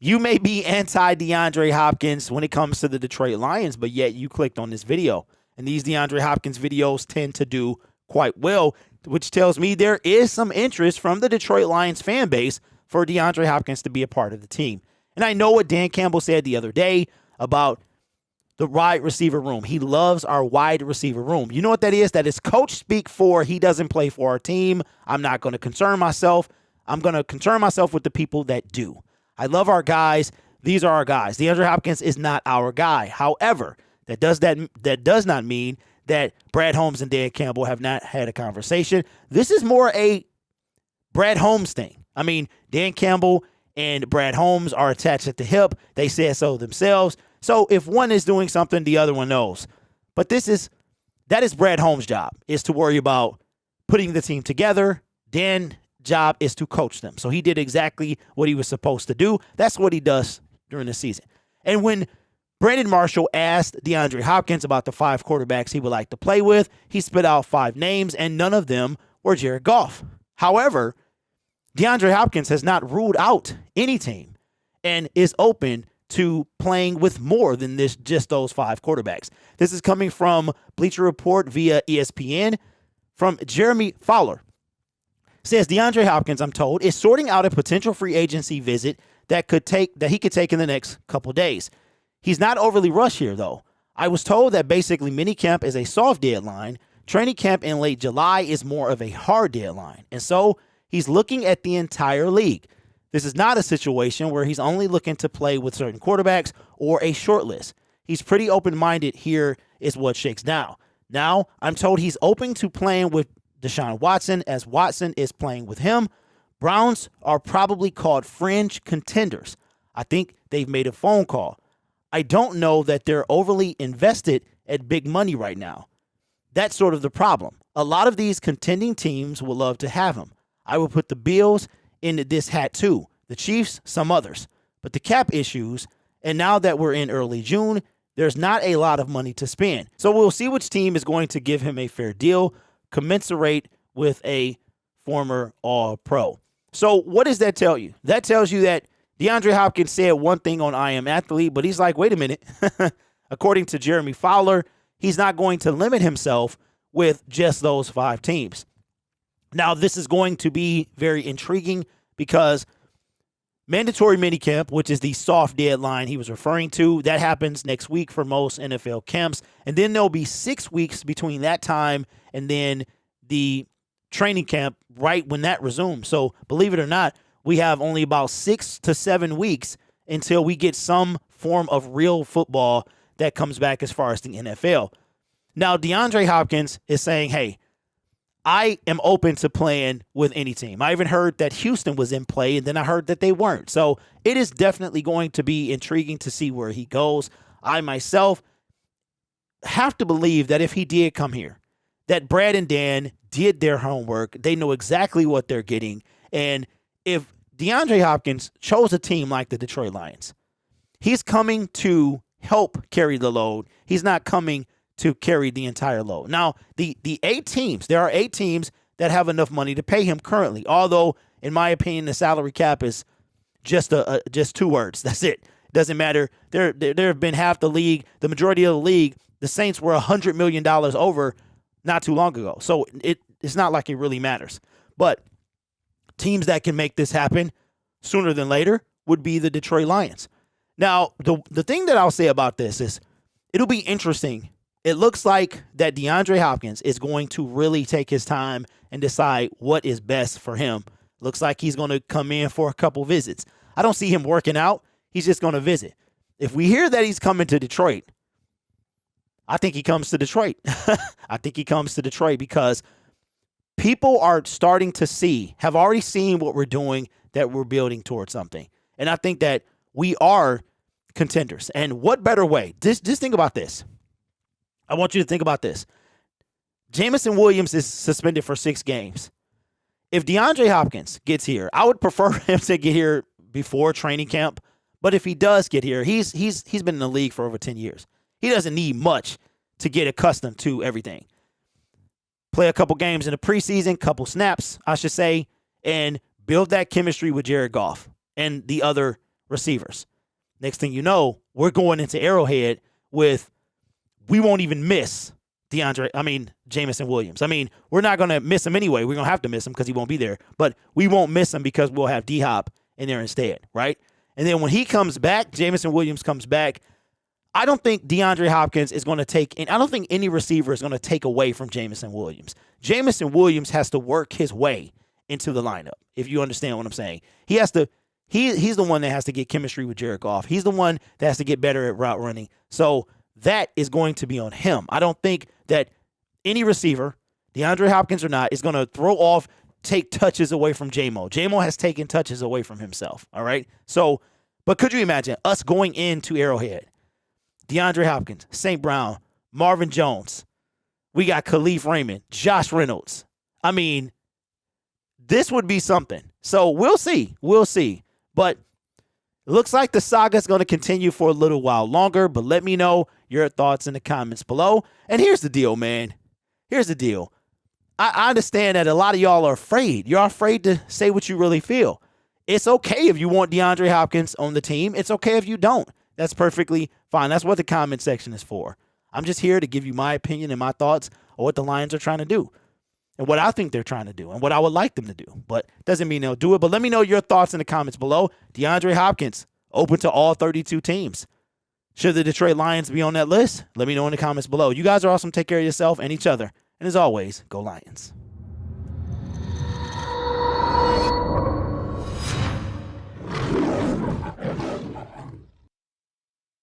You may be anti DeAndre Hopkins when it comes to the Detroit Lions, but yet you clicked on this video. And these DeAndre Hopkins videos tend to do quite well, which tells me there is some interest from the Detroit Lions fan base for DeAndre Hopkins to be a part of the team. And I know what Dan Campbell said the other day about the wide receiver room. He loves our wide receiver room. You know what that is? That is coach speak for he doesn't play for our team. I'm not going to concern myself. I'm going to concern myself with the people that do. I love our guys. These are our guys. DeAndre Hopkins is not our guy. However, that does not mean that Brad Holmes and Dan Campbell have not had a conversation. This is more a Brad Holmes thing. I mean, Dan Campbell and Brad Holmes are attached at the hip. They said so themselves. So if one is doing something, the other one knows. But that is Brad Holmes' job, is to worry about putting the team together. Dan's job is to coach them. So he did exactly what he was supposed to do. That's what he does during the season. And when Brandon Marshall asked DeAndre Hopkins about the 5 quarterbacks he would like to play with, he spit out 5 names, and none of them were Jared Goff. However, DeAndre Hopkins has not ruled out any team and is open to playing with more than just those 5 quarterbacks. This is coming from Bleacher Report via ESPN from Jeremy Fowler. Says DeAndre Hopkins, I'm told, is sorting out a potential free agency visit that he could take in the next couple days. He's not overly rushed here, though. I was told that basically minicamp is a soft deadline. Training camp in late July is more of a hard deadline. And so he's looking at the entire league. This is not a situation where he's only looking to play with certain quarterbacks or a short list. He's pretty open-minded here is what shakes down. Now, I'm told he's open to playing with Deshaun Watson as Watson is playing with him. Browns are probably called fringe contenders. I think they've made a phone call. I don't know that they're overly invested at big money right now. That's sort of the problem. A lot of these contending teams would love to have him. I would put the Bills into this hat too. The Chiefs, some others. But the cap issues, and now that we're in early June, there's not a lot of money to spend. So we'll see which team is going to give him a fair deal, commensurate with a former All-Pro. So what does that tell you? That tells you that DeAndre Hopkins said one thing on I Am Athlete, but he's like, wait a minute. According to Jeremy Fowler, he's not going to limit himself with just those 5 teams. Now, this is going to be very intriguing because mandatory minicamp, which is the soft deadline he was referring to, that happens next week for most NFL camps. And then there'll be 6 weeks between that time and then the training camp right when that resumes. So believe it or not, we have only about 6 to 7 weeks until we get some form of real football that comes back as far as the NFL. Now, DeAndre Hopkins is saying, hey, I am open to playing with any team. I even heard that Houston was in play, and then I heard that they weren't. So it is definitely going to be intriguing to see where he goes. I myself have to believe that if he did come here, that Brad and Dan did their homework. They know exactly what they're getting. And if DeAndre Hopkins chose a team like the Detroit Lions, he's coming to help carry the load. He's not coming to carry the entire load. Now, the 8 teams, there are 8 teams that have enough money to pay him currently. Although, in my opinion, the salary cap is just 2 words. That's it. Doesn't matter. There have been half the league, the majority of the league. The Saints were $100 million over not too long ago. So it's not like it really matters. But teams that can make this happen sooner than later would be the Detroit Lions. Now, the thing that I'll say about this is it'll be interesting. It looks like that DeAndre Hopkins is going to really take his time and decide what is best for him. Looks like he's going to come in for a couple visits. I don't see him working out. He's just going to visit. If we hear that he's coming to Detroit, I think he comes to Detroit. I think he comes to Detroit because people are starting to have already seen what we're doing, that we're building towards something. And I think that we are contenders. And what better way? Just think about this. I want you to think about this. Jameson Williams is suspended for 6 games. If DeAndre Hopkins gets here, I would prefer him to get here before training camp. But if he does get here, he's been in the league for over 10 years. He doesn't need much to get accustomed to everything. Play a couple games in the preseason, couple snaps, I should say, and build that chemistry with Jared Goff and the other receivers. Next thing you know, we're going into Arrowhead with we won't even miss Jameson Williams. We're not going to miss him anyway. We're going to have to miss him because he won't be there. But we won't miss him because we'll have D-Hop in there instead, right? And then when he comes back, Jameson Williams comes back, I don't think DeAndre Hopkins is going to take, and I don't think any receiver is going to take away from Jameson Williams. Jameson Williams has to work his way into the lineup, if you understand what I'm saying. He has to, he's the one that has to get chemistry with Jared Goff. He's the one that has to get better at route running. So that is going to be on him. I don't think that any receiver, DeAndre Hopkins or not, is going to take touches away from J-Mo. J-Mo has taken touches away from himself, all right? So, but could you imagine us going into Arrowhead? DeAndre Hopkins, St. Brown, Marvin Jones. We got Khalif Raymond, Josh Reynolds. This would be something. So we'll see. We'll see. But it looks like the saga is going to continue for a little while longer, but let me know your thoughts in the comments below. And here's the deal, man. Here's the deal. I understand that a lot of y'all are afraid. You're afraid to say what you really feel. It's okay if you want DeAndre Hopkins on the team. It's okay if you don't. That's perfectly fine. That's what the comment section is for. I'm just here to give you my opinion and my thoughts on what the Lions are trying to do and what I think they're trying to do and what I would like them to do. But doesn't mean they'll do it. But let me know your thoughts in the comments below. DeAndre Hopkins, open to all 32 teams. Should the Detroit Lions be on that list? Let me know in the comments below. You guys are awesome. Take care of yourself and each other. And as always, go Lions.